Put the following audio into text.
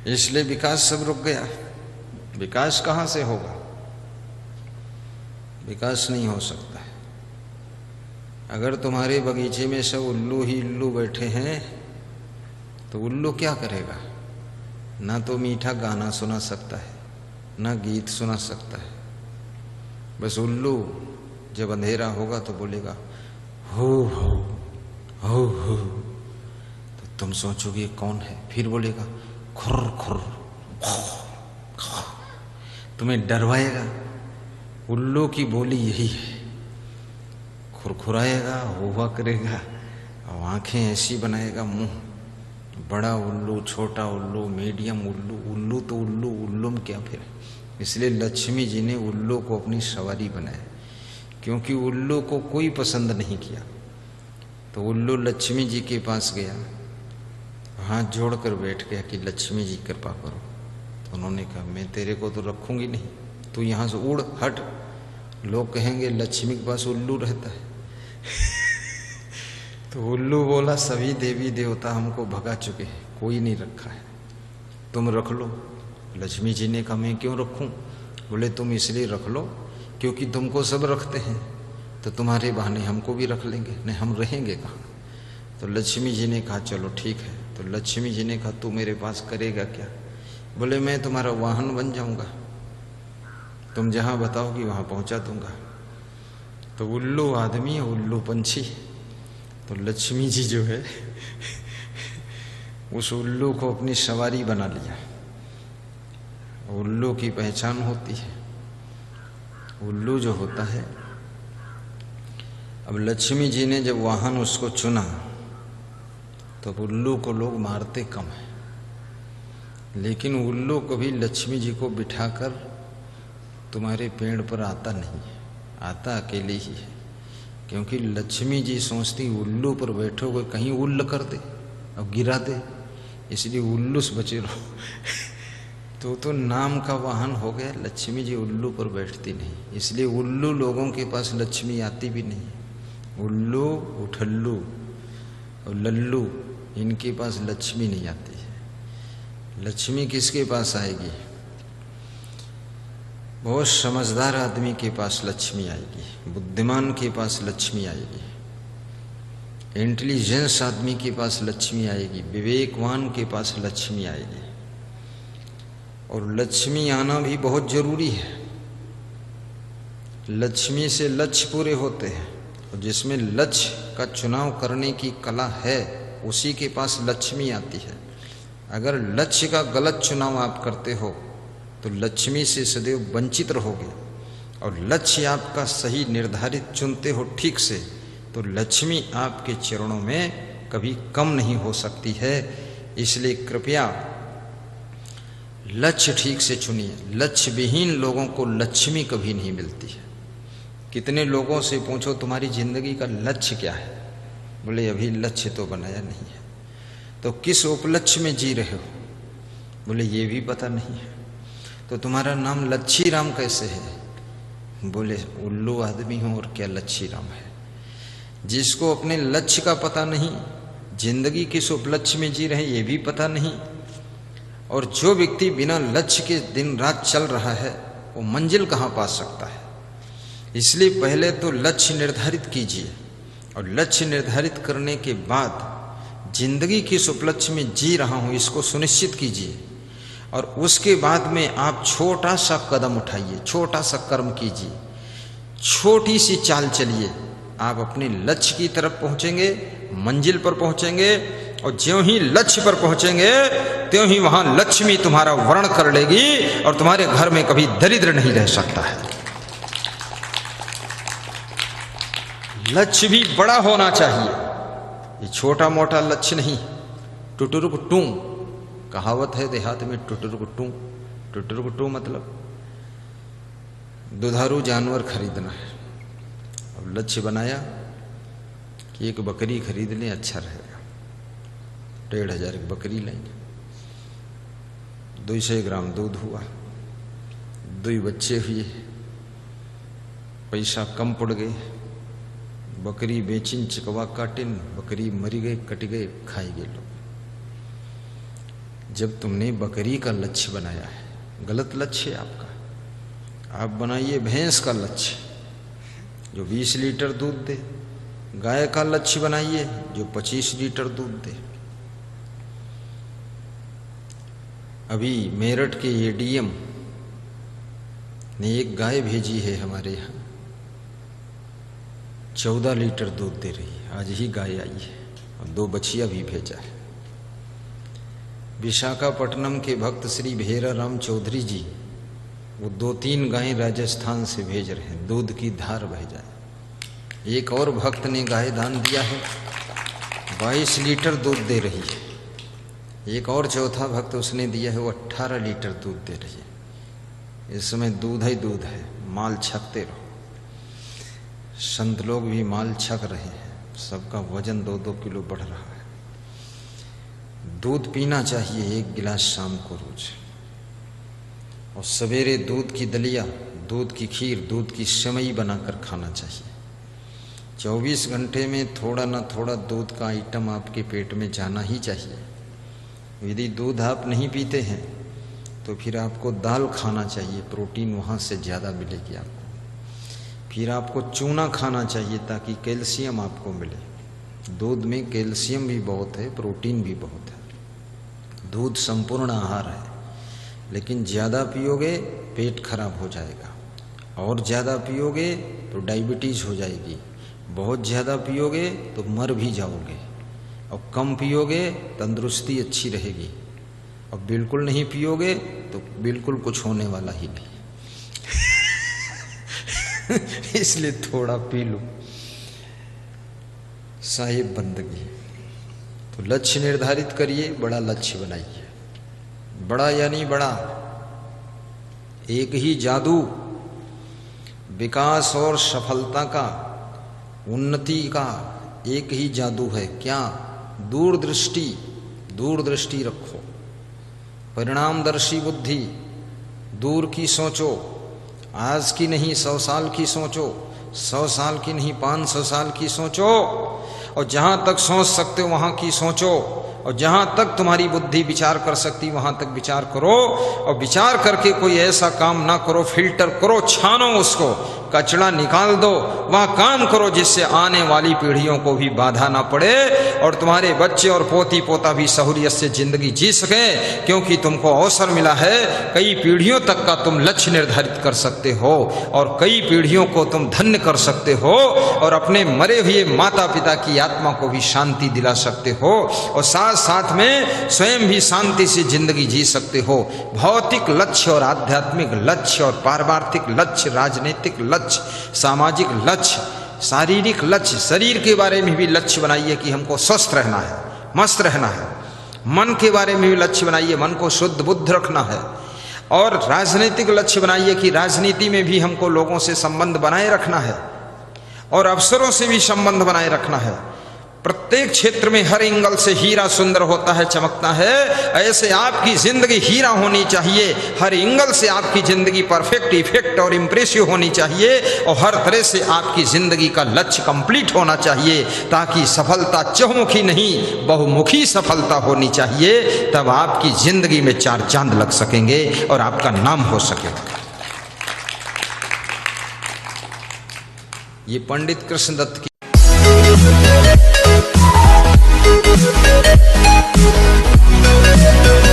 इसलिए विकास सब रुक गया। विकास कहाँ से होगा? विकास नहीं हो सकता है। अगर तुम्हारे बगीचे में सब उल्लू ही उल्लू बैठे हैं तो उल्लू क्या करेगा? ना तो मीठा गाना सुना सकता है, ना गीत सुना सकता है। बस उल्लू जब अंधेरा होगा तो बोलेगा हो हो हो, तो तुम सोचोगे कौन है। फिर बोलेगा खुर खुर, तुम्हें डरवाएगा। उल्लू की बोली यही है। खुरखुराएगा, हुआ करेगा और आंखें ऐसी बनाएगा, मुंह। बड़ा उल्लू, छोटा उल्लू, मीडियम उल्लू। उल्लू तो उल्लू, उल्लू क्या फिर। इसलिए लक्ष्मी जी ने उल्लू को अपनी सवारी बनाया, क्योंकि उल्लू को कोई पसंद नहीं किया। तो उल्लू लक्ष्मी जी के पास गया, हाथ जोड़कर बैठ गया कि लक्ष्मी जी कृपा करो। तो उन्होंने कहा मैं तेरे को तो रखूंगी नहीं, तू यहाँ से उड़, हट। लोग कहेंगे लक्ष्मी के पास उल्लू रहता है। तो उल्लू बोला सभी देवी देवता हमको भगा चुके हैं, कोई नहीं रखा है, तुम रख लो। लक्ष्मी जी ने कहा मैं क्यों रखूं? बोले तुम इसलिए रख लो क्योंकि तुमको सब रखते हैं, तो तुम्हारे बहाने हमको भी रख लेंगे, नहीं हम रहेंगे कहाँ। तो लक्ष्मी जी ने कहा चलो ठीक है। तो लक्ष्मी जी ने कहा तू मेरे पास करेगा क्या? बोले मैं तुम्हारा वाहन बन जाऊंगा, तुम जहाँ बताओगी वहाँ पहुँचा दूंगा। तो उल्लू आदमी, उल्लू पंछी। तो लक्ष्मी जी जो है उस उल्लू को अपनी सवारी बना लिया। उल्लू की पहचान होती है, उल्लू जो होता है। अब लक्ष्मी जी ने जब वाहन उसको चुना तो उल्लू को लोग मारते कम है, लेकिन उल्लू कभी लक्ष्मी जी को बिठाकर तुम्हारे पेड़ पर आता नहीं है, आता अकेले ही है। क्योंकि लक्ष्मी जी सोचती उल्लू पर बैठोगे कहीं उल्ल कर दे और गिरा दे, इसलिए उल्लू से बचे रहो। तो नाम का वाहन हो गया। लक्ष्मी जी उल्लू पर बैठती नहीं, इसलिए उल्लू लोगों के पास लक्ष्मी आती भी नहीं। उल्लू, उठल्लू और लल्लू, इनके पास लक्ष्मी नहीं आती है। लक्ष्मी किसके पास आएगी? बहुत समझदार आदमी के पास लक्ष्मी आएगी, बुद्धिमान के पास लक्ष्मी आएगी, इंटेलिजेंस आदमी के पास लक्ष्मी आएगी, विवेकवान के पास लक्ष्मी आएगी। और लक्ष्मी आना भी बहुत जरूरी है। लक्ष्मी से लक्ष्य पूरे होते हैं, और जिसमें लक्ष्य का चुनाव करने की कला है उसी के पास लक्ष्मी आती है। अगर लक्ष्य का गलत चुनाव आप करते हो तो लक्ष्मी से सदैव वंचित रहोगे, और लक्ष्य आपका सही निर्धारित चुनते हो ठीक से तो लक्ष्मी आपके चरणों में कभी कम नहीं हो सकती है। इसलिए कृपया लक्ष्य ठीक से चुनिए। लक्ष्य विहीन लोगों को लक्ष्मी कभी नहीं मिलती है। कितने लोगों से पूछो तुम्हारी जिंदगी का लक्ष्य क्या है? बोले अभी लक्ष्य तो बनाया नहीं है। तो किस उपलक्ष्य में जी रहे हो? बोले ये भी पता नहीं है। तो तुम्हारा नाम लच्छी राम कैसे है? बोले उल्लू आदमी हूं और क्या लच्छी राम है। जिसको अपने लक्ष्य का पता नहीं, जिंदगी किस उपलक्ष्य में जी रहे ये भी पता नहीं, और जो व्यक्ति बिना लक्ष्य के दिन रात चल रहा है वो मंजिल कहाँ पा सकता है। इसलिए पहले तो लक्ष्य निर्धारित कीजिए, और लक्ष्य निर्धारित करने के बाद जिंदगी किस उपलक्ष्य में जी रहा हूँ इसको सुनिश्चित कीजिए, और उसके बाद में आप छोटा सा कदम उठाइए, छोटा सा कर्म कीजिए, छोटी सी चाल चलिए। आप अपने लक्ष्य की तरफ पहुंचेंगे, मंजिल पर पहुंचेंगे, और ज्यों ही लक्ष्य पर पहुंचेंगे त्यों ही वहां लक्ष्मी तुम्हारा वर्ण कर लेगी, और तुम्हारे घर में कभी दरिद्र नहीं रह सकता है। लक्ष्य भी बड़ा होना चाहिए, ये छोटा मोटा लक्ष्य नहीं। टुटुरुक टू कहावत है देहात में, टुटुरुक टू। टुटुरुक टू मतलब दुधारू जानवर खरीदना है। अब लक्ष्य बनाया कि एक बकरी खरीद लें, अच्छा रहेगा, 1500 की बकरी लेंगे, 200 ग्राम दूध हुआ, 2 बच्चे हुए, पैसा कम पड़ गए, बकरी बेचिन चिकवा काटिन, बकरी मरी गई, कट गए, खाई गए लोग। जब तुमने बकरी का लक्ष्य बनाया है, गलत लक्ष्य है आपका। आप बनाइए भैंस का लक्ष्य जो 20 लीटर दूध दे, गाय का लक्ष्य बनाइए जो 25 लीटर दूध दे। अभी मेरठ के एडीएम ने एक गाय भेजी है हमारे यहाँ, 14 लीटर दूध दे रही है। आज ही गाय आई है और 2 बछिया भी भेजा है। विशाखापट्टनम के भक्त श्री भेरा राम चौधरी जी, वो 2-3 गायें राजस्थान से भेज रहे हैं, दूध की धार बह जाए। एक और भक्त ने गाय दान दिया है, 22 लीटर दूध दे रही है। एक और चौथा भक्त उसने दिया है, वो 18 लीटर दूध दे रही है। इस समय दूध ही दूध है, माल छकते रहो। संत लोग भी माल छक रहे हैं, सबका वजन 2-2 किलो बढ़ रहा है। दूध पीना चाहिए 1 गिलास शाम को रोज, और सवेरे दूध की दलिया, दूध की खीर, दूध की सेवई बनाकर खाना चाहिए। 24 घंटे में थोड़ा ना थोड़ा दूध का आइटम आपके पेट में जाना ही चाहिए। यदि दूध आप नहीं पीते हैं तो फिर आपको दाल खाना चाहिए, प्रोटीन वहाँ से ज़्यादा मिलेगी आपको। फिर आपको चूना खाना चाहिए ताकि कैल्शियम आपको मिले। दूध में कैल्शियम भी बहुत है, प्रोटीन भी बहुत है। दूध संपूर्ण आहार है, लेकिन ज़्यादा पियोगे पेट खराब हो जाएगा, और ज़्यादा पियोगे तो डायबिटीज़ हो जाएगी, बहुत ज़्यादा पियोगे तो मर भी जाओगे, और कम पियोगे तंदुरुस्ती अच्छी रहेगी, और बिल्कुल नहीं पियोगे तो बिल्कुल कुछ होने वाला ही नहीं। इसलिए थोड़ा पी लो, साहिब बंदगी। तो लक्ष्य निर्धारित करिए, बड़ा लक्ष्य बनाइए। बड़ा यानी बड़ा, एक ही जादू विकास और सफलता का, उन्नति का एक ही जादू है। क्या? दूरदृष्टि। दूरदृष्टि रखो, परिणामदर्शी बुद्धि। दूर की सोचो, आज की नहीं 100 साल की सोचो, 100 साल की नहीं 500 साल की सोचो, और जहां तक सोच सकते हो वहां की सोचो, और जहां तक तुम्हारी बुद्धि विचार कर सकती वहां तक विचार करो। और विचार करके कोई ऐसा काम ना करो, फिल्टर करो, छानो उसको, कचरा निकाल दो, वह काम करो जिससे आने वाली पीढ़ियों को भी बाधा ना पड़े, और तुम्हारे बच्चे और पोती पोता भी सहूलियत से जिंदगी जी सके। क्योंकि तुमको अवसर मिला है, कई पीढ़ियों तक का तुम लक्ष्य निर्धारित कर सकते हो, और कई पीढ़ियों को तुम धन्य कर सकते हो, और अपने मरे हुए माता पिता की आत्मा को भी शांति दिला सकते हो, और साथ साथ में स्वयं भी शांति से जिंदगी जी सकते हो। भौतिक लक्ष्य और आध्यात्मिक लक्ष्य और पारमार्थिक लक्ष्य, राजनीतिक लक्ष्य, सामाजिक लक्ष्य, शारीरिक लक्ष्य, शरीर के बारे में भी लक्ष्य बनाइए कि हमको स्वस्थ रहना है, मस्त रहना है। मन के बारे में भी लक्ष्य बनाइए, मन को शुद्ध बुद्ध रखना है। और राजनीतिक लक्ष्य बनाइए कि राजनीति में भी हमको लोगों से संबंध बनाए रखना है, और अवसरों से भी संबंध बनाए रखना है। प्रत्येक क्षेत्र में हर एंगल से हीरा सुंदर होता है, चमकता है। ऐसे आपकी जिंदगी हीरा होनी चाहिए, हर एंगल से आपकी जिंदगी परफेक्ट, इफेक्ट और इम्प्रेसिव होनी चाहिए, और हर तरह से आपकी जिंदगी का लक्ष्य कंप्लीट होना चाहिए, ताकि सफलता चहुमुखी नहीं बहुमुखी सफलता होनी चाहिए। तब आपकी जिंदगी में 4 चांद लग सकेंगे और आपका नाम हो सकेगा। ये पंडित कृष्णदत्त की Thank you.